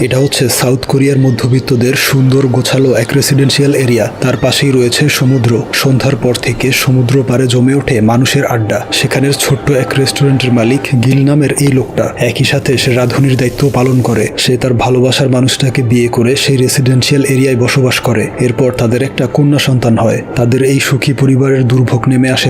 এটা হচ্ছে সাউথ কোরিয়ার মধ্যবিত্তদের সুন্দর গোছালো এক রেসিডেন্সিয়াল এরিয়া। তার পাশেই রয়েছে সমুদ্র। সন্ধ্যার পর থেকে সমুদ্র পাড়ে জমে ওঠে মানুষের আড্ডা। সেখানের ছোট্ট এক রেস্টুরেন্টের মালিক গিল নামের এই লোকটা একই সাথে সে রাঁধুনির দায়িত্ব পালন করে। সে তার ভালোবাসার মানুষটাকে বিয়ে করে সেই রেসিডেন্সিয়াল এরিয়ায় বসবাস করে। এরপর তাদের একটা কন্যা সন্তান হয়। তাদের এই সুখী পরিবারের দুর্ভোগ নেমে আসে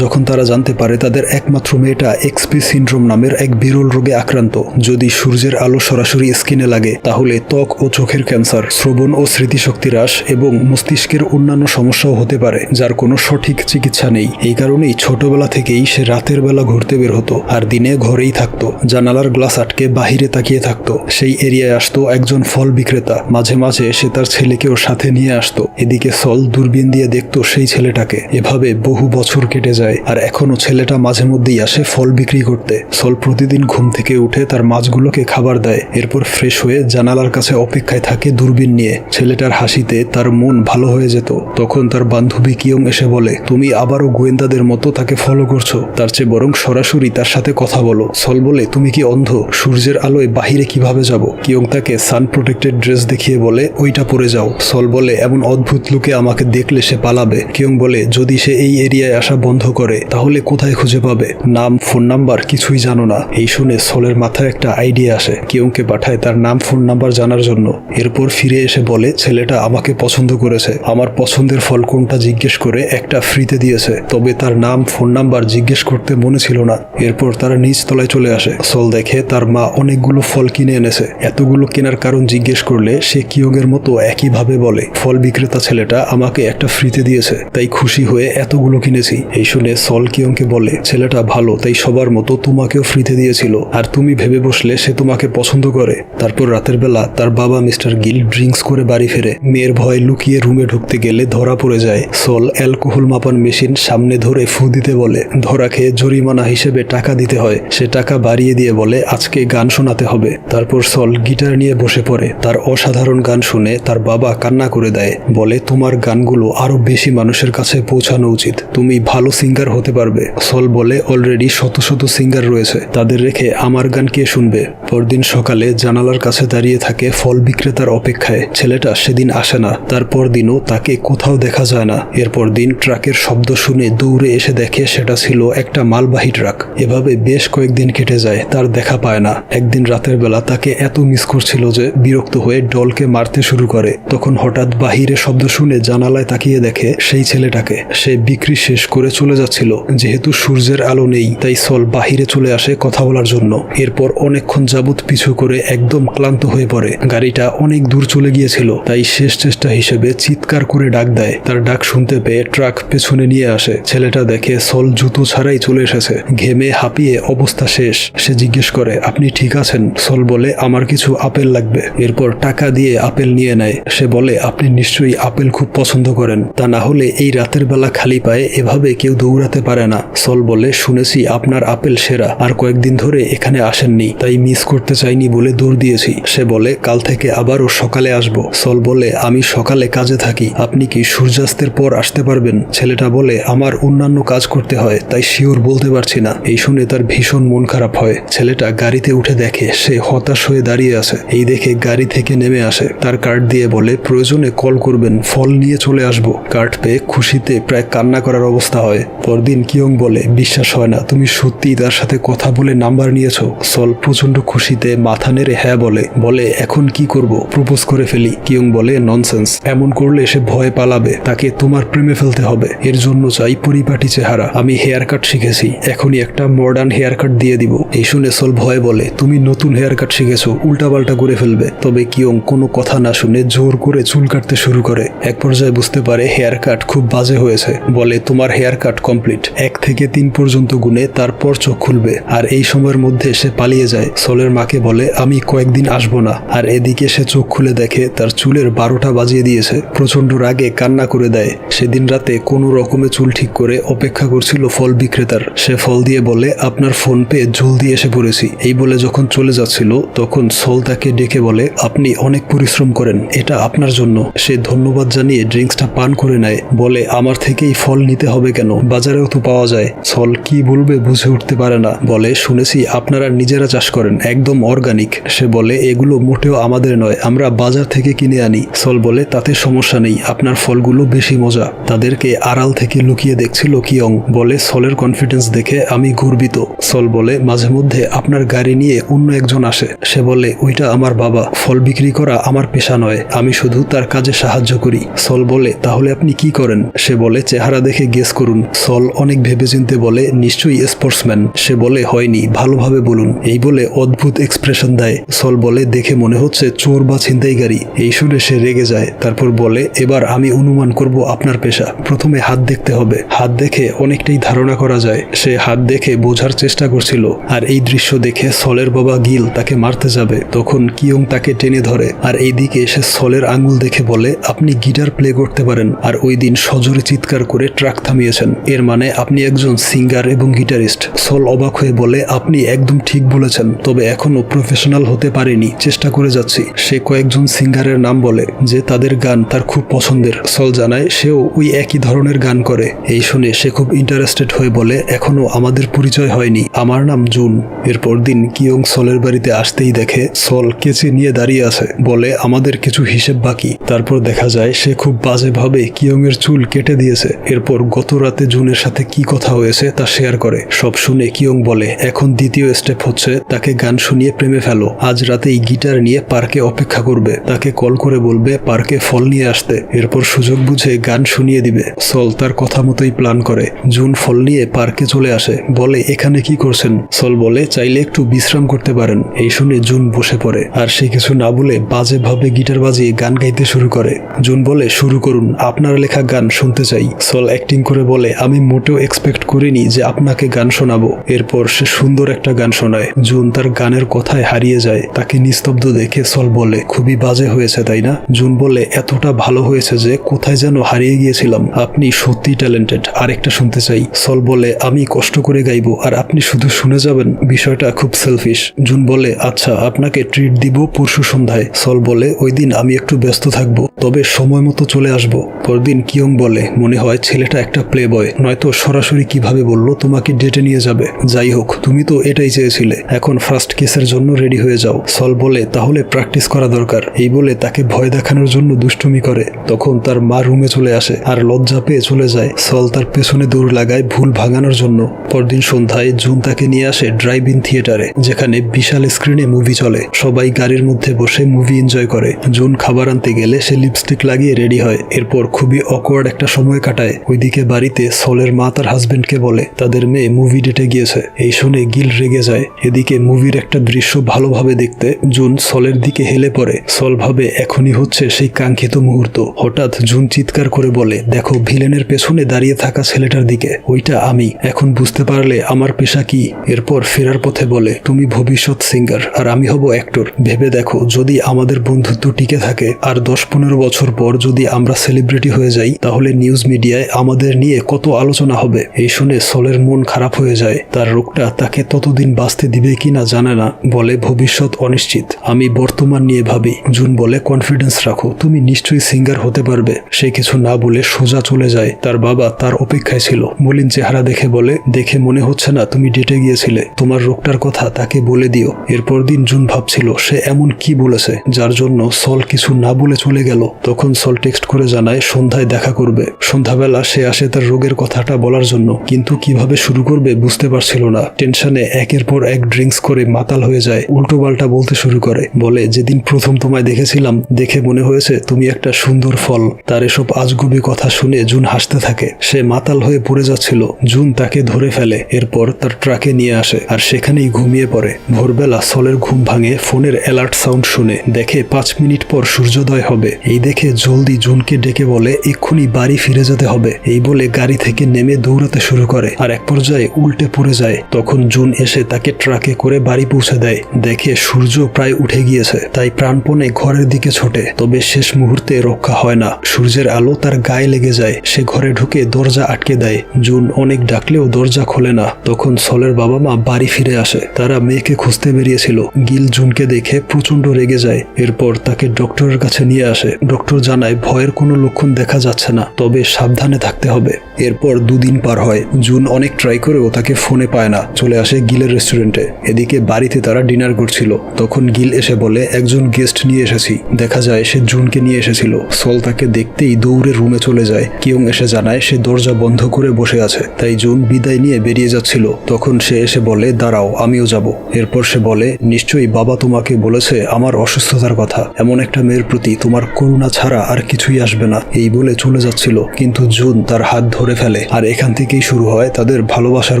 যখন তারা জানতে পারে তাদের একমাত্র মেয়েটা এক্সপি সিনড্রোম নামের এক বিরল রোগে আক্রান্ত। যদি সূর্যের আলো সরাসরি স্কিনে লাগে তাহলে ত্বক ও চোখের ক্যান্সার, শ্রবণ ও স্মৃতিশক্তি হ্রাস এবং মস্তিষ্কের অন্যান্য সমস্যাও হতে পারে, যার কোনো সঠিক চিকিৎসা নেই। এই কারণেই ছোটবেলা থেকেই সে রাতের বেলা ঘুরতে বের হতো আর দিনে ঘরেই থাকতো। জানালার গ্লাস আটকে বাহিরে তাকিয়ে থাকতো। সেই এরিয়ায় আসতো একজন ফল বিক্রেতা। মাঝে মাঝে সে তার ছেলেকেও সাথে নিয়ে আসতো। এদিকে সল দূরবীন দিয়ে দেখতো সেই ছেলেটাকে। এভাবে বহু বছর কেটে যায় আর এখনো ছেলেটা মাঝে মধ্যেই আসে ফল বিক্রি করতে। সল প্রতিদিন ঘুম থেকে উঠে তার মাছগুলোকে খাবার দেয়। এরপর ফ্রেশ হয়ে জানালার কাছে অপেক্ষায় থাকে দূরবীন নিয়ে। ছেলেটার হাসিতে তার মন ভালো হয়ে যেত। তখন তার বান্ধবী কিয়ং এসে বলে, তুমি আবারও গোয়েন্দাদের মতো তাকে ফলো করছো, তার চেয়ে বরং সরাসরি তার সাথে কথা বলো। সল বলে, তুমি কি অন্ধ? সূর্যের আলোয় বাহিরে কিভাবে যাব? কিয়ং তাকে সান প্রোটেক্টেড ড্রেস দেখিয়ে বলে, ওইটা পরে যাও। সল বলে, এমন অদ্ভুত লোকে আমাকে দেখলে সে পালাবে। কিয়ং বলে, যদি সে এই এরিয়ায় আসা বন্ধ করে তাহলে কোথায় খুঁজে পাবে? নাম, ফোন নাম্বার কিছুই জানো না। এই শুনে সলের মাথায় একটা আইডিয়া আসে। কিয়ংকে পাঠায় তার নাম, ফোন নাম্বার জানার জন্য। এরপর ফিরে এসে বলে, ছেলেটা আমাকে পছন্দ করেছে। আমার পছন্দের ফল কোনটা জিজ্ঞেস করে একটা ফ্রিতে দিয়েছে, তবে তার নাম, ফোন নাম্বার জিজ্ঞেস করতে মনে ছিল না। এরপর তারা নিচ তলায় চলে আসে। সল দেখে তার মা অনেকগুলো ফল কিনে এনেছে। এতগুলো কেনার কারণ জিজ্ঞেস করলে সে কিয়ংয়ের মতো একইভাবে বলে, ফল বিক্রেতা ছেলেটা আমাকে একটা ফ্রিতে দিয়েছে, তাই খুশি হয়ে এতগুলো কিনেছি। এই শুনে সল কিয়ংকে বলে, ছেলেটা ভালো, তাই সবার মতো তোমাকেও ফ্রিতে দিয়েছিল, আর তুমি ভেবে বসলে সে তোমাকে পছন্দ করে। তারপর রাতের বেলা তার বাবা মিস্টার গিল ড্রিঙ্কস করে বাড়ি ফেরে। মেয়ের ভয় লুকিয়ে রুমে ঢুকতে গেলে ধরা পড়ে যায়। সল অ্যালকোহল মাপান মেশিন সামনে ধরে ফু দিতে বলে। ধরা খেয়ে জরিমানা হিসেবে টাকা দিতে হয়। সে টাকা বাড়িয়ে দিয়ে বলে, আজকে গান শোনাতে হবে। তারপর সল গিটার নিয়ে বসে পড়ে। তার অসাধারণ গান শুনে তার বাবা কান্না করে দেয়। বলে, তোমার গানগুলো আরো বেশি মানুষের কাছে পৌঁছানো উচিত, তুমি ভালো সিঙ্গার হতে পারবে। সল বলে, অলরেডি শত শত সিঙ্গার রয়েছে, তাদের রেখে আমার গান কে শুনবে? পরদিন সকালে জানালার কাছে দাঁড়িয়ে থাকে ফল বিক্রেতার অপেক্ষায়। ছেলেটা সেদিন আসে না। তারপর দিনও তাকে কোথাও দেখা যায় না। এরপর দিন ট্রাকের শব্দ শুনে দৌড়ে এসে দেখে সেটা ছিল একটা মালবাহী ট্রাক। এভাবে বেশ কয়েকদিন কেটে যায়, তার দেখা পায় না। একদিন রাতের বেলা তাকে এত মিস করছিল যে বিরক্ত হয়ে ডলকে মারতে শুরু করে। তখন হঠাৎ বাহিরে শব্দ শুনে জানালায় তাকিয়ে দেখে সেই ছেলেটাকে। সে বিক্রি শেষ করে চলে যাচ্ছিল। যেহেতু সূর্যের আলো নেই, তাই সল বাহিরে চলে আসে কথা বলার জন্য। এরপর অনেকক্ষণ যাবৎ পিছু করে একদম ক্লান্ত হয়ে পড়ে। গাড়িটা অনেক দূর চলে গিয়েছিল, তাই শেষ চেষ্টা হিসেবে চিৎকার করে ডাক দেয়। তার ডাক শুনতে পেয়ে ট্রাক পেছনে নিয়ে আসে। ছেলেটা দেখে সল জুতো ছাড়াই চলে এসেছে। ঘেমে হাঁপিয়ে অবস্থা শেষ। সে জিজ্ঞেস করে, আপনি ঠিক আছেন? সল বলে, আমার কিছু আপেল লাগবে। এরপর টাকা দিয়ে আপেল নিয়ে নেয়। সে বলে, আপনি নিশ্চয়ই আপেল খুব পছন্দ করেন, তা না হলে এই রাতের বেলা খালি পায়ে এভাবে কেউ দৌড়াতে পারে না। সল বলে, শুনেছি আপনার আপেল সেরা, আর কয়েকদিন ধরে এখানে আসেননি, তাই মিস করতে চাইনি বলে দৌড় দিয়েছি। সে বলে, কাল থেকে আবারও সকালে আসবো। সল বলে, আমি সকালে কাজে থাকি, আপনি কি সূর্যাস্তের পর আসতে পারবেন? ছেলেটা বলে, আমার অন্যান্য কাজ করতে হয়, তাই শিওর বলতে পারছি না। এই শুনে তার ভীষণ মন খারাপ হয়। ছেলেটা গাড়িতে উঠে দেখে সে হতাশ হয়ে দাঁড়িয়ে আছে। এই দেখে গাড়ি থেকে নেমে আসে। তার কার্ড দিয়ে বলে, প্রয়োজনে কল করবেন, ফল নিয়ে চলে আসবো। কার্ড পেয়ে খুশিতে প্রায় কান্না করার অবস্থা হয়। পরদিন কিয়ং বলে, বিশ্বাস হয় না, তুমি সত্যিই তার সাথে কথা বলে নাম্বার নিয়েছো? সল প্রচন্ড খুশিতে মাথা নেড়ে হ্যাঁ বলে। বলে, এখন কি করব? প্রপোজ করে ফেলি। কিয়ং বলে, ননসেন্স, এমন করলে সে ভয় পালাবে, তাকে তোমার প্রেমে ফেলতে হবে। এর জন্য চাই পরিপাটি চেহারা। আমি হেয়ার কাট শিখেছি, এখনই একটা মডার্ন হেয়ার কাট দিয়ে দিব। এই শুনে সল ভয় বলে, তুমি নতুন হেয়ার কাট শিখেছো, উল্টাপাল্টা করে ফেলবে। তবে কিয়ং কোনো কথা না শুনে জোর করে চুল কাটতে শুরু করে। এক পর্যায়ে বুঝতে পারে হেয়ার কাট খুব বাজে হয়েছে। বলে, তোমার হেয়ার কাট কমপ্লিট। 1 থেকে 3 পর্যন্ত গুনে তারপর চোখ খুলবে। আর এই সময়ের মধ্যে সে পালিয়ে যায়। সলের মাকে বলে, আমি কয়েকদিন আসবো না। আর এদিকে সে চোখ খুলে দেখে তার চুলের 12টা বাজিয়ে দিয়েছে। প্রচন্ড রাগে কান্না করে দেয়। সেদিন রাতে কোনো রকমে চুল ঠিক করে অপেক্ষা করছিল ফল বিক্রেতার। সে ফল দিয়ে বলে, আপনার ফোন পেয়ে জলদি এসে পড়েছি। এই বলে যখন চলে যাচ্ছিল তখন সল তাকে ডেকে বলে, আপনি অনেক পরিশ্রম করেন, এটা আপনার জন্য। সে ধন্যবাদ জানিয়ে ড্রিঙ্কসটা পান করে নেয়। বলে, আমার থেকেই ফল নিতে হবে কেন? বাজারেও তো পাওয়া যায়। সল কি বলবে বুঝে উঠতে পারে না। বলে, শুনেছি আপনারা নিজেরা চাষ করেন, একদম অর্গানিক। সে বলে, এগুলো মোটেও আমাদের নয়, আমরা বাজার থেকে কিনে আনি। সল বলে তাতে সমস্যা নেই, আপনার ফলগুলো বেশি মজা। তাদেরকে আড়াল থেকে লুকিয়ে দেখছিল কিয়ং। বলে সলের কনফিডেন্স দেখে আমি গর্বিত। সল বলে মাঝে মধ্যে আপনার গাড়ি নিয়ে অন্য একজন আসে। সে বলে ওইটা আমার বাবা, ফল বিক্রি করা আমার পেশা নয়, আমি শুধু তার কাজে সাহায্য করি। সল বলে তাহলে আপনি কি করেন? সে বলে চেহারা দেখে গেস করুন। সল অনেক ভেবেচিন্তে বলে নিশ্চয়ই স্পোর্টসম্যান। সে বলে হয়নি, ভালোভাবে বলুন। এই বলে অদ্ভুত এক্সপ্রেশন দেয়। সল বলে দেখে মনে হচ্ছে চোর বা ছিনতাইকারী। এই শুনে সে রেগে যায়। তারপর বলে এবার আমি অনুমান করব আপনার পেশা। প্রথমে হাত দেখতে হবে, হাত দেখে অনেকটাই ধারণা করা যায়। সে হাত দেখে বোঝার চেষ্টা করছিল। আর এই দৃশ্য দেখে সলের বাবা গিল তাকে মারতে যাবে, তখন কিয়ং তাকে টেনে ধরে। আর এইদিকে সে সলের আঙ্গুল দেখে বলে আপনি গিটার প্লে করতে পারেন, আর ওই দিন সজোরে চিৎকার করে ট্রাক থামিয়েছেন, এর মানে আপনি একজন সিঙ্গার এবং গিটারিস্ট। সল অবাক হয়ে বলে আপনি একদম ঠিক বলেছেন, তবে এখনো প্রফেশনাল হতে পারিনি, চেষ্টা করে যাচ্ছি। সে কয়েকজন সিঙ্গারের নাম বলে যে তাদের গান তার খুব পছন্দের। সল জানায় সেও ওই একই ধরনের গান করে। এই শুনে সে খুব ইন্টারেস্টেড হয়ে বলে এখনো আমাদের পরিচয় হয়নি, আমার নাম জুন। এরপর দিন কিয়ং সলের বাড়িতে আসতেই দেখে সল কেচি নিয়ে দাঁড়িয়ে আছে। বলে আমাদের কিছু হিসেব বাকি। তারপর দেখা যায় সে খুব বাজেভাবে কিয়ং এর চুল কেটে দিয়েছে। এরপর গত রাতে জুনের সাথে কি কথা হয়েছে তা শেয়ার করে। সব শুনে কিয়ং বলে এখন দ্বিতীয় স্টেপ হচ্ছে তাকে গান শুনিয়ে প্রেমে ফেলো। আজ রাতেই গিটার নিয়ে পার্কে অপেক্ষা করবে, তাকে কল করে বলবে পার্কে ফল নিয়ে আসতে, এরপর সুযোগ বুঝে গান শুনিয়ে দিবে। সল তার কথা মতোই প্ল্যান করে। জুন ফল নিয়ে পার্কে চলে আসে। বলে এখানে কি করছেন? সল বলে চাইলে একটু বিশ্রাম করতে পারেন। এই শুনে জুন বসে পড়ে, আর সে কিছু না বলে বাজেভাবে গিটার বাজিয়ে গান গাইতে শুরু করে। জুন বলে শুরু করুন, আপনার লেখা গান শুনতে চাই। সল অ্যাক্টিং করে বলে আমি মোটেও এক্সপেক্ট করিনি যে আপনাকে গান শোনাবো। এরপর সে সুন্দর একটা গান শোনায়। জুন তার গানের কথায় হারিয়ে যায়। তাকে নিস্তব্ধ দেখে সল বলে খুবই বাজে হয়েছে তাই না? জুন বলে এতটা ভালো হয়েছে যে কোথায় যেন হারিয়ে গিয়েছিলাম, আপনি সত্যি ট্যালেন্টেড, আরেকটা শুনতে চাই। সল বলে আমি কষ্ট করে গাইবো আর আপনি শুধু শুনে যাবেন, বিষয়টা খুব সেলফিশ। জুন বলে আচ্ছা, আপনাকে ট্রিট দিব পরশু সন্ধ্যায়। সল বলে ওই দিন আমি একটু ব্যস্ত থাকবো, তবে সময় মতো চলে আসবো। পরদিন কিয়ং বলে মনে হয় ছেলেটা একটা প্লে বয়, নয়তো সরাসরি কিভাবে বললো তোমাকে ডেটে নিয়ে যাবে। যাই হোক, তুমি তো এটাই চেয়েছিলে, এখন ফার্স্ট কেসের জন্য রেডি হয়ে যাও। সল বলে তাহলে প্র্যাকটিস করা দরকার। এই বলে তাকে ভয় দেখানোর জন্য দুষ্টুমি করে। তখন তার মা রুমে চলে আসে আর লজ্জা পেয়ে চলে যায়। সল তার পেছনে দৌড় লাগায় ভুল ভাঙানোর জন্য। পরদিন সন্ধ্যায় জুন তাকে নিয়ে আসে ড্রাইভ ইন থিয়েটারে, যেখানে বিশাল স্ক্রিনে মুভি চলে। সবাই গাড়ির মধ্যে বসে মুভি এনজয় করে। জুন খাবার আনতে গেলে সে লিপস্টিক লাগিয়ে রেডি হয়। এরপর খুবই অকওয়ার্ড একটা সময় কাটায়। ওইদিকে বাড়িতে সলের মা তার হাজবেন্ডকে বলে তাদের মেয়ে মুভি ডেটে গিয়েছে। এই শুনে গিল রেগে যায়। এদিকে মুভির একটা দৃশ্য ভালোভাবে দেখতে জুন সলের দিকে হেলে পড়ে। সল ভাবে এখনই হচ্ছে সেই কাঙ্ক্ষিত মুহূর্ত। হঠাৎ জুন চিৎকার করে বলে দেখো ভিলেনের পেছনে দাঁড়িয়ে থাকা ছেলেটার দিকে, ওইটা আমি। এখন বুঝতে পারলে আমার পেশা কি? এরপর ফেরার পথে বলে তুমি ভবিষ্যৎ সিঙ্গার আর আমি হব অ্যাক্টর। ভেবে দেখো যদি আমাদের বন্ধুত্ব টিকে থাকে আর 10-15 বছর পর যদি আমরা সেলিব্রিটি হয়ে যাই, তাহলে নিউজ মিডিয়ায় আমাদের নিয়ে কত আলোচনা হবে। এই শুনে সলের মন খারাপ হয়ে যায়। তার রোগটা তাকে ততদিন বাঁচতে দিবে কিনা জানে না। বলে ভবিষ্যৎ অনিশ্চিত, আমি বর্তমান নিয়ে ভাবি। জুন বলে কনফিডেন্স রাখো, তুমি নিশ্চয়ই সিঙ্গার হতে পারবে। সে কিছু না বলে সোজা চলে যায়। তার বাবা তার অপেক্ষায় ছিল। মলিন চেহারা দেখে বলে দেখে মনে হচ্ছে না তুমি ডেটে গিয়েছিলে, তোমার রোগটার কথা তাকে বলে দিও। এরপর দিন জুন ভাবছিল সে এমন কি বলেছে যার জন্য সল কিছু না বলে চলে গেল। তখন সল টেক্সট করে জানায় সন্ধ্যায় দেখা করবে। সন্ধ্যাবেলা সে আসে তার রোগের কথাটা বলার জন্য, কিন্তু কিভাবে শুরু করবে বুঝতে পারছিল না। টেনশনে একের পর এক ড্রিঙ্কস করে মাতাল হয়ে যায়। উল্টো পাল্টা বলতে শুরু করে। বলে যেদিন প্রথম তোমায় দেখেছিলাম দেখে মনে হয়েছে তুমি একটা সুন্দর ফল। তার এসব আজগুবি কথা শুনে জুন হাসতে থাকে। সে মাতাল হয়ে পড়ে যাচ্ছিল। জুন তাকে ধরে ফেলে। এরপর তার ট্রাকে নিয়ে আসে আর সেখানেই ঘুমিয়ে পড়ে। ভোরবেলা সলের ঘুম ভাঙে ফোনের অ্যালার্ট সাউন্ড শুনে। দেখে 5 মিনিট পর সূর্যোদয় হবে। এই দেখে জলদি জুনকে ডেকে বলে এক্ষুনি বাড়ি ফিরে যেতে হবে। এই বলে গাড়ি থেকে নেমে দৌড়াতে শুরু করে আর এক পর্যায়ে উল্টে পড়ে যায়। তখন জুন এসে তাকে ট্রাকে করে বাড়ি পৌঁছে দেয়। দেখে সূর্য প্রায় উঠে গিয়েছে, তাই প্রাণপণে ঘরের দিকে ছোটে। তবে শেষ মুহূর্তে রক্ষা হয় না। সূর্যের আলো তার গায়ে লেগে যায়। সে ঘরে ঢুকে দরজা আটকে দেয়। জুন অনেক ডাকলেও দরজা খোলে না। তখন সলের বাবা মা বাড়ি ফিরে আসে। তারা মেয়েকে খুঁজতে বেরিয়েছিল। গিল জুনকে দেখে প্রচন্ড রেগে যায়। এরপর তাকে ডক্টরের কাছে নিয়ে আসে। ডক্টর জানায় ভয়ের কোনো লক্ষণ দেখা যাচ্ছে না, তবে সাবধানে থাকতে হবে। এরপর 2 দিন পার হয়। জুন অনেক ট্রাই করেও তাকে ফোনে পায় না। চলে আসে গিলের রেস্টুরেন্টে। এদিকে বাড়িতে তারা ডিনার করছিল। তখন তখন গিল এসে বলে একজন গেস্ট নিয়ে এসেছি। দেখা যায় সে জুনকে নিয়ে এসেছিল। সল তাকে দেখতেই দৌড়ে রুমে চলে যায়। কিয়ং এসে জানায় সে দরজা বন্ধ করে বসে আছে, তাই জুন বিদায় নিয়ে বেরিয়ে যাচ্ছিল। তখন সে এসে বলে দাঁড়াও, আমিও যাব। এরপর সে বলে নিশ্চয়ই বাবা তোমাকে বলেছে আমার অসুস্থতার কথা, এমন একটা মেয়ের প্রতি তোমার করুণা ছাড়া আর কিছুই আসবে না। এই বলে চলে যাচ্ছিল, কিন্তু জুন তার হাত ধরে ফেলে। আর এখান থেকেই শুরু হয় তাদের ভালোবাসার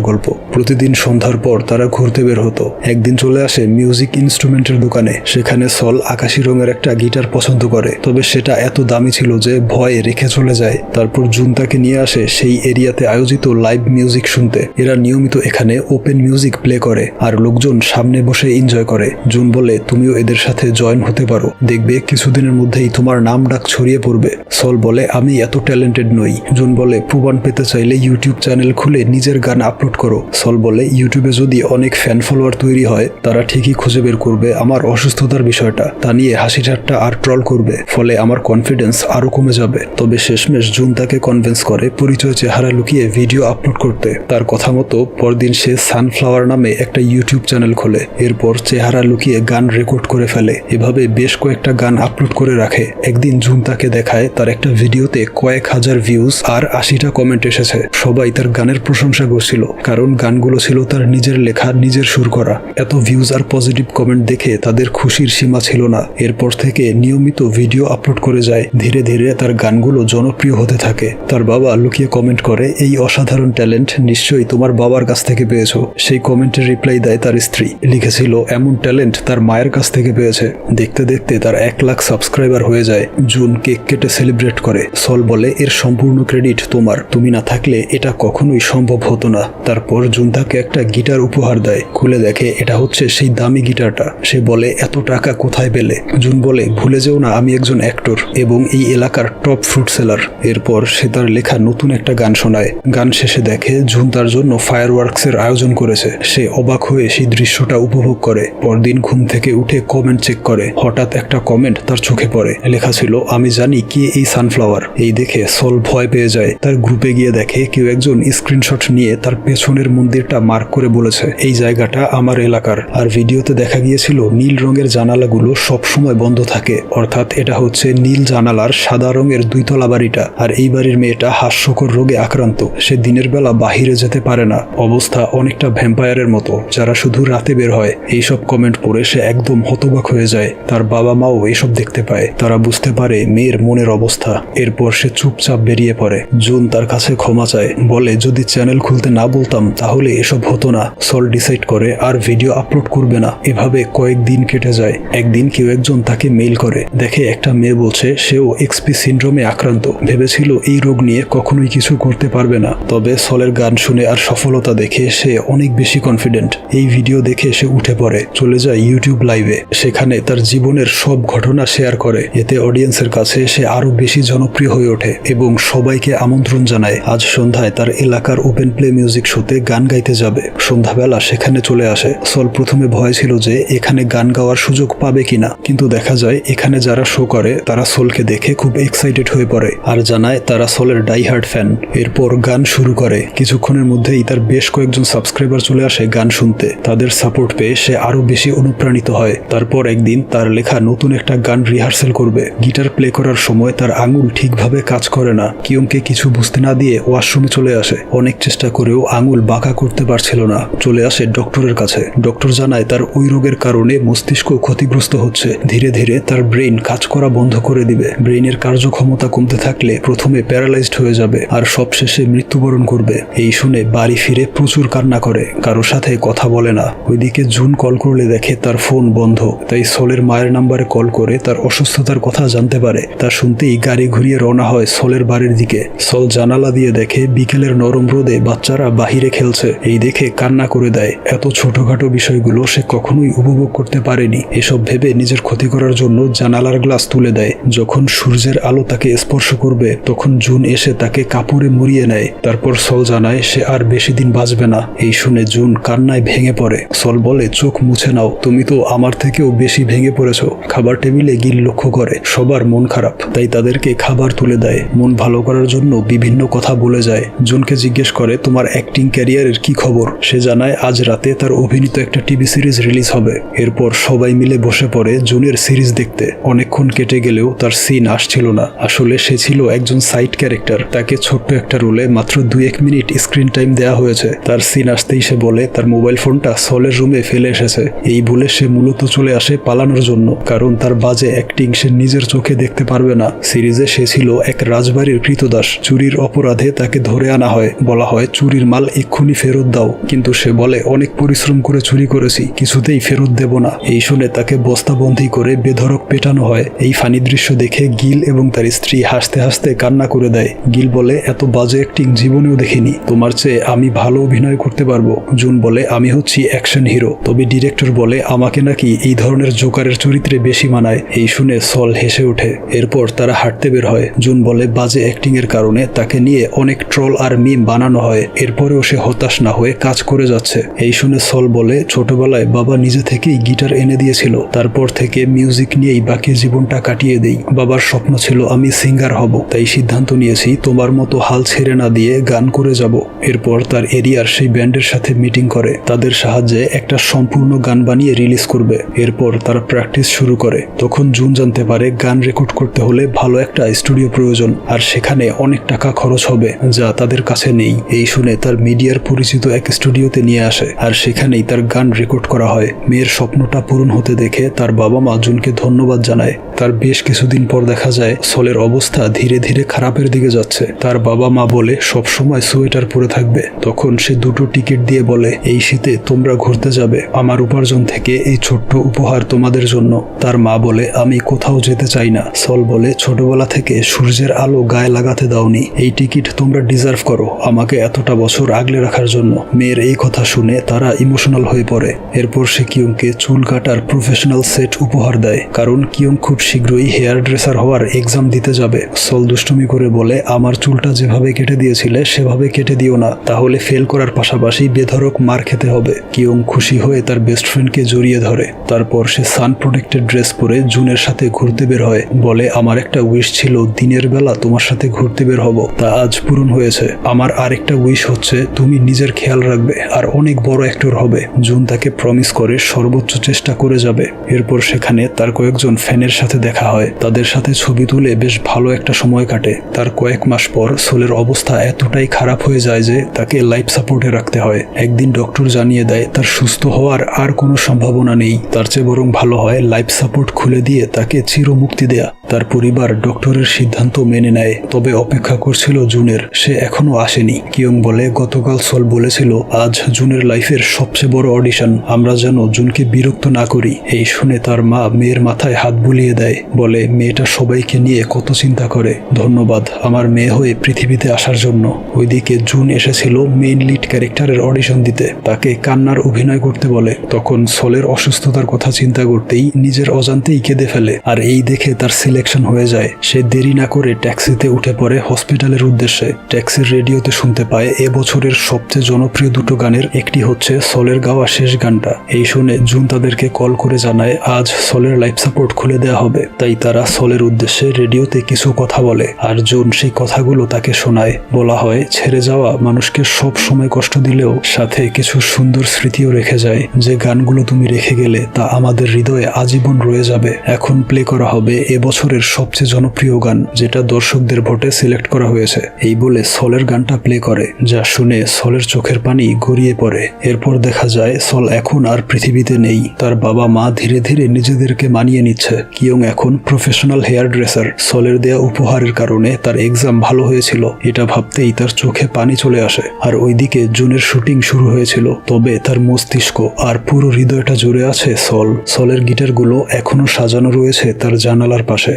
গল্প। প্রতিদিন সন্ধ্যার পর তারা ঘুরতে বের হতো। একদিন চলে আসে মিউজিক ইনস্ট্রুমেন্টের দোকানে। সেখানে সল আকাশি রঙের একটা গিটার পছন্দ করে, তবে সেটা এত দামি ছিল যে ভয়ে রেখে চলে যায়। তারপর জুন তাকে নিয়ে আসে সেই এরিয়াতে আয়োজিত লাইভ মিউজিক শুনতে। এরা নিয়মিত এখানে ওপেন মিউজিক প্লে করে আর লোকজন সামনে বসে এনজয় করে। জুন বলে তুমিও এদের সাথে জয়েন হতে পারো, দেখবে কিছুদিনের মধ্যেই তোমার নাম ডাক ছড়িয়ে পড়বে। সল বলে আমি এত ট্যালেন্টেড নই। জুন বলে প্রমাণ পেতে চাইলে ইউটিউব চ্যানেল খুলে নিজের গান আপলোড করো। সল বলে ইউটিউবে যদি অনেক ফ্যান ফলোয়ার তৈরি হয় তারা ঠিকই খুঁজে বের করবে আমার অসুস্থতার বিষয়টা, তা নিয়ে হাসি ঠাট্টা আর ট্রল করবে, ফলে আমার কনফিডেন্স আরো কমে যাবে। তবে শেষমেশ জুন তাকে কনভিন্স করে পরিচয় চেহারা লুকিয়ে ভিডিও আপলোড করতে। তার কথা মতো পরদিন সে সানফ্লাওয়ার নামে একটা ইউটিউব চ্যানেল খোলে। এরপর চেহারা লুকিয়ে গান রেকর্ড করে ফেলে। এভাবে বেশ কয়েকটা গান আপলোড করে রাখে। একদিন জুন তাকে দেখায় তার একটা ভিডিওতে কয়েক হাজার ভিউজ আর 80টা কমেন্ট এসেছে। সবাই তার গানের প্রশংসা করছিল, কারণ গানগুলো ছিল তার নিজের লেখা, নিজের সুর করা। এত ভিউজ আর পজিটিভ কমেন্ট দেখে তাদের খুশির সীমা ছিল না। এরপর থেকে নিয়মিত ভিডিও আপলোড করে যায়। ধীরে ধীরে তার গানগুলো জনপ্রিয় হতে থাকে। তার বাবা লুকিয়ে কমেন্ট করে এই অসাধারণ ট্যালেন্ট নিশ্চয়ই তোমার বাবার কাছ থেকে পেয়েছো। সেই কমেন্টের রিপ্লাই দেয় তার স্ত্রী, লিখেছিল এমন ট্যালেন্ট তার মায়ের কাছ থেকে পেয়েছে। দেখতে দেখতে তার 1 লাখ সাবস্ক্রাইবার হয়ে যায়। জুন কেক কেটে সেলিব্রেট করে। সল বলে এর সম্পূর্ণ ক্রেডিট তোমার, তুমি না থাকলে এটা কখনোই সম্ভব হতো না। তারপর জুন তাকে একটা গিটার উপহার দেয়। খুলে দেখে এটা হচ্ছে সেই দামি গিটারটা। সে বলে এত টাকা কোথায় পেলে? জুন বলে ভুলে যেও না আমি একজন অ্যাক্টর এবং এই এলাকার টপ ফ্রুট সেলার। এরপর সে তার লেখা নতুন একটা গান শোনায়। গান শেষে দেখে জুন তার জন্য ফায়ারওয়ার্কসের আয়োজন করেছে। সে অবাক হয়ে সেই দৃশ্যটা উপভোগ করে। পরদিন ঘুম থেকে উঠে কমেন্ট চেক করে। হঠাৎ একটা কমেন্ট তার চোখে পড়ে। লেখা ছিল আমি জানি কে এই সানফ্লাওয়ার। এই দেখে সল ভয় পেয়ে যায়। তার গ্রুপে গিয়ে দেখে কেউ একজন স্ক্রিনশট নিয়ে তার পেছনের মন্দিরটা মার্ক করে বলেছে এই জায়গাটা আমার এলাকার। আর ভিডিওতে দেখা গিয়েছিল নীল রঙের জানালাগুলো সবসময় বন্ধ থাকে, অর্থাৎ এটা হচ্ছে নীল জানালার সাদা রঙের 2 তলা বাড়িটা। আর এই বাড়ির মেয়েটা হাস্যকর রোগে আক্রান্ত। সে দিনের বেলা বাহিরে যেতে পারে না। অবস্থা অনেকটা ভ্যাম্পায়ারের মতো, যারা শুধু রাতে বের হয়। এইসব কমেন্ট পড়ে সে একদম হতবাক হয়ে যায়। তার বাবা মাও এসব দেখতে পায়। তারা বুঝতে পারে মেয়ের মনের অবস্থা। এরপর সে চুপচাপ বেরিয়ে পড়ে। জুন তার কাছে ক্ষমা চায়, বলে যদি চ্যানেল খুলতে না বলতাম তাহলে এসব হতো না। সল ডিসাইড করে আর ভিডিও আপলোড করবে না। এভাবে কয়েকদিন কেটে যায়। একদিন কেউ একজন তাকে মেইল করে। দেখে একটা মেয়ে বলছে সেও এক্সপি সিনড্রোমে আক্রান্ত। ভেবেছিল এই রোগ নিয়ে কখনোই কিছু করতে পারবে না। তবে সলের গান শুনে আর সফলতা দেখে সে অনেক বেশি কনফিডেন্ট। এই ভিডিও দেখে সে উঠে পড়ে, চলে যায় ইউটিউব লাইভে। সেখানে তার জীবনের সব ঘটনা শেয়ার করে। এতে অডিয়েন্সের কাছে সে আরো বেশি জনপ্রিয় হয়ে ওঠে এবং সবাইকে আমন্ত্রণ জানায় আজ সন্ধ্যায় তার এলাকার ওপেন প্লে মিউজিক শোতে গান গাইতে যাবে। সন্ধ্যাবেলা সেখানে চলে আসে। সল প্রথমে ভয় ছিল যে এখানে গান গাওয়ার সুযোগ পাবে কিনা, কিন্তু দেখা যায় এখানে যারা শো করে তারা সলকে দেখে খুব এক্সাইটেড হয়ে পড়ে আর জানায় তারা সলের ডাইহার্ড ফ্যান। এরপর গান শুরু করে। কিছুক্ষণের মধ্যেই তার বেশ কয়েকজন সাবস্ক্রাইবার চলে আসে গান শুনতে। তাদের সাপোর্ট পেয়ে সে আরো বেশি অনুপ্রাণিত হয়। তারপর একদিন তার লেখা নতুন একটা গান রিহার্সেল করবে। গিটার প্লে করার সময় তার আঙুল ঠিকভাবে কাজ করে না। কিয়ংকে কিছু বুঝতে না দিয়ে ওয়াশরুমে চলে আসে। অনেক চেষ্টা করেও আঙুল বাঁকা করতে পারছিল না। চলে আসে ডক্টরের কাছে। ডক্টর জানায় তার ওই রোগের কারণে মস্তিষ্ক ক্ষতিগ্রস্ত হচ্ছে। ধীরে ধীরে তার ব্রেইন কাজ করা বন্ধ করে দিবে। ব্রেইনের কার্যক্ষমতা কমতে থাকলে প্রথমে প্যারালাইজড হয়ে যাবে আর সবশেষে মৃত্যুবরণ করবে। এই শুনে বাড়ি ফিরে প্রচুর কান্না করে। কারোর সাথে কথা বলে না। ওইদিকে জুন কল করলে দেখে তার ফোন বন্ধ। তাই সলের মায়ের নাম্বারে কল করে তার অসুস্থতার কথা জানতে পারে। তা শুনতেই গাড়ি ঘুরিয়ে রওনা হয় সলের বাড়ির দিকে। সল জানালা দিয়ে দেখে বিকেলের নরম রোদে বাচ্চারা বাহিরে খেলছে। এই দেখে কান্না করে দেয়। এত ছোটখাটো বিষয়গুলো সে কখনোই উপভোগ করতে পারেনি। এসব ভেবে নিজের ক্ষতি করার জন্য জানালার গ্লাস তুলে দেয়। যখন সূর্যের আলো তাকে স্পর্শ করবে তখন জুন এসে তাকে কাপড়ে মুড়িয়ে নেয়। তারপর সল জানায় সে আর বেশি দিন বাঁচবে না। এই শুনে জুন কান্নায় ভেঙে পড়ে। সল বলে চোখ মুছে নাও, তুমি তো আমার থেকেও বেশি ভেঙে পড়েছ। খাবার টেবিলে গিল লক্ষ্য করে সবার মন খারাপ, তাই তাদেরকে খাবার তুলে দেয়। মন ভালো করার জন্য বিভিন্ন কথা বলে যায়। জুনকে জিজ্ঞেস করে তোমার অ্যাক্টিং ক্যারিয়ারের কি খবর। সে জানায় আজ রাতে তার অভিনীত একটা টিভি সিরিজ রিলিজ হবে। এরপর সবাই মিলে বসে পড়ে জুনের সিরিজ দেখতে। অনেকক্ষণ কেটে গেলেও তার সিন আসছিল না। আসলে সে ছিল একজন সাইড ক্যারেক্টার, তাকে ছোট্ট একটা রোলে মাত্র 2-1 মিনিট স্ক্রিন টাইম দেওয়া হয়েছে। তার সিন আসতেই সে বলে তার মোবাইল ফোনটা সলের রুমে ফেলে এসেছে। এই বলে সে মূলত চলে আসে পালানোর জন্য, কারণ তার বাজে অ্যাক্টিং সে নিজের চোখে দেখতে পারবে না। সিরিজে সে ছিল এক রাজবাড়ির কৃতদাস। চুরির অপরাধে তাকে ধরে আনা হয়, বলা হয় চুরির মাল এক্ষুনি ফেরত দাও, কিন্তু সে বলে অনেক পরিশ্রম করে চুরি করেছি, কিছুতেই ফেরত দেব না। এই শুনে তাকে বস্তাবন্দি করে বেধড়ক পেটানো হয়। এই ফানি দৃশ্য দেখে গিল এবং তার স্ত্রী হাসতে হাসতে কান্না করে দেয়। গিল বলে এত বাজে অ্যাক্টিং জীবনেও দেখিনি, তোমার চেয়ে আমি ভালো অভিনয় করতে পারবো। জুন বলে আমি হচ্ছি অ্যাকশন হিরো। তবে ডিরেক্টর বলে আমাকে নাকি এই ধরনের জোকারের চরিত্রে বেশি মানায়। এই শুনে সল হেসে ওঠে। এরপর তারা হাঁটতে বের হয়। জুন বলে বাজে অ্যাক্টিং এর কারণে তাকে নিয়ে অনেক ট্রল আর মিম বানানো হয়, এরপরেও সে হতাশ না হয়ে কাজ করে যাচ্ছে। এই শুনে সল বলে ছোটবেলায় বাবা নিজে থেকেই গিটার এনে দিয়েছিল, তারপর থেকে মিউজিক নিয়েই বাকি জীবনটা কাটিয়ে দেই। বাবার স্বপ্ন ছিল আমি সিঙ্গার হব, তাই সিদ্ধান্ত নিয়েছি তোমার মতো হাল ছেড়ে না দিয়ে গান করে যাব। এরপর তার এরিয়ার সেই ব্যান্ডের সাথে মিটিং করে, তাদের সাহায্যে একটা সম্পূর্ণ গান বানিয়ে রিলিজ করবে। এরপর তারা প্র্যাকটিস শুরু করে। তখন জুন জানতে পারে গান রেকর্ড করতে হলে ভালো একটা স্টুডিও প্রয়োজন, আর সেখানে অনেক টাকা খরচ হবে যা তাদের কাছে নেই। এই শুনে তার মিডিয়ার পরিচিত এক স্টুডিওতে নিয়ে আসে, আর সেখানেই তার গান রেকর্ড করা হয়। মেয়ের স্বপ্নটা পূরণ হতে দেখে তার বাবা মা জুনকে ধন্যবাদ জানায়। তার বেশ কিছুদিন পর দেখা যায় সলের অবস্থা ধীরে ধীরে খারাপের দিকে যাচ্ছে। তার বাবা মা বলে সব সময় সোয়েটার পরে থাকবে। তখন সে 2টো টিকিট দিয়ে বলে এই শীতে তোমরা ঘুরতে যাবে, আমার উপার্জন থেকে এই ছোট্ট উপহার তোমাদের জন্য। তার মা বলে আমি কোথাও যেতে চাই না। সল বলে ছোটবেলা থেকে সূর্যের আলো গায়ে লাগাতে দাওনি, এই টিকিট তোমরা ডিজার্ভ করো আমাকে এতটা বছর আগলে রাখার জন্য। মেয়ের এই কথা শুনে তারা ইমোশনাল হয়ে পড়ে। এরপর সে কিয়ংকে চুল কাটার প্রফেশনাল সেট উপহার দেয়, কারণ কিয়ং খুব শীঘ্রই হেয়ার ড্রেসার হওয়ার এক্সাম দিতে যাবে। সল দুষ্টুমি করে বলে আমার চুলটা যেভাবে কেটে দিয়েছিলে সেভাবে কেটে দিও না, তাহলে ফেল করার পাশাপাশি বেধড়ক মার খেতে হবে। কিয়ং খুশি হয়ে তার বেস্ট ফ্রেন্ডকে জড়িয়ে ধরে। তারপর সে সান প্রোটেক্টেড ড্রেস পরে জুনের সাথে ঘুরতে বের হয়। বলে আমার একটা উইশ ছিল দিনের বেলা তোমার সাথে ঘুরতে বের হব, তা আজ পূরণ হয়েছে। আমার আরেকটা উইশ হচ্ছে তুমি নিজের খেয়াল রাখবে আর অনেক বড় অ্যাক্টর হবে। জুন তাকে প্রমিস করে সর্বোচ্চ চেষ্টা করে যাবে। এরপর সেখানে তার কয়েকজন ফ্যানের সাথে দেখা হয়, তাদের সাথে ছবি তুলে বেশ ভালো একটা সময় কাটে। তার কয়েক মাস পর সোলের অবস্থা এতটাই খারাপ হয়ে যায় যে তাকে লাইফ সাপোর্টে রাখতে হয়। একদিন ডক্টর জানিয়ে দেয় তার সুস্থ হওয়ার আর কোনো সম্ভাবনা নেই, তার চেয়ে বরং ভালো হয় লাইফ সাপোর্ট খুলে দিয়ে তাকে চিরমুক্তি দেয়া। তার পরিবার ডক্টরের সিদ্ধান্ত মেনে নেয়, তবে অপেক্ষা করছিল জুনের। সে এখনো আসেনি। কিয়ং বলে গতকাল সল বলেছিল আজ জুনের লাইফের সবচেয়ে বড় অডিশন, আমরা যেন জুনকে বিরক্ত না করি। এই শুনে তার মা মেয়ের মাথায় হাত বুলিয়ে দেয়, বলে মেয়েটা সবাইকে নিয়ে কত চিন্তা করে, ধন্যবাদ আমার মেয়ে হয়ে পৃথিবীতে আসার জন্য। ওইদিকে জুন এসেছিল মেইন লিড ক্যারেক্টারের অডিশন দিতে, তাকে কান্নার অভিনয় করতে বলে। তখন সলের অসুস্থতার কথা চিন্তা করতেই নিজের অজান্তেই কেঁদে ফেলে, আর এই দেখে তার সিলেকশন হয়ে যায়। সে দেরি না করে ট্যাক্সিতে উঠে পড়ে হসপিটালের উদ্দেশ্যে। ট্যাক্সির রেডিওতে শুনতে পায় এবছরের সবচেয়ে জনপ্রিয় 2টো গানের একটি হচ্ছে সলের গাওয়া শেষ গানটা। এই শুনে জুন তাদেরকে কল করে জানায় আজ সলের লাইফ সাপোর্ট খুলে দেওয়া হবে। তাই তারা সলের উদ্দেশ্যে রেডিওতে কিছু কথা বলে, আর জুন সেই কথাগুলো তাকে শোনায়। বলা হয় ছেড়ে যাওয়া মানুষকে সব সময় কষ্ট দিলেও সাথে কিছু সুন্দর স্মৃতিও রেখে যায়। যে গানগুলো তুমি রেখে গেলে তা আমাদের হৃদয়ে আজীবন রয়ে যাবে। এখন প্লে করা হবে এবছরের সবচেয়ে জনপ্রিয় গান, যেটা দর্শকদের ভোটে সিলেক্ট করা হয়েছে। এই বলে সলের গানটা প্লে করে, যা শুনে সলের চোখের পানি গড়িয়ে পড়ে। এরপর দেখা যায় সল এখন আর পৃথিবীতে নেই। তার বাবা মা ধীরে ধীরে নিজেদেরকে মানিয়ে নিচ্ছে। কিয়ং এখন প্রফেশনাল হেয়ার ড্রেসার। সলের দেয়া উপহারের কারণে তার এক্সাম ভালো হয়েছিল, এটা ভাবতেই তার চোখে পানি চলে আসে। আর ওইদিকে জুনের শুটিং শুরু হয়েছিল, তবে তার মস্তিষ্ক আর পুরো হৃদয়টা জুড়ে আছে সলের গিটারগুলো এখনো সাজানো রয়েছে তার জানালার পাশে।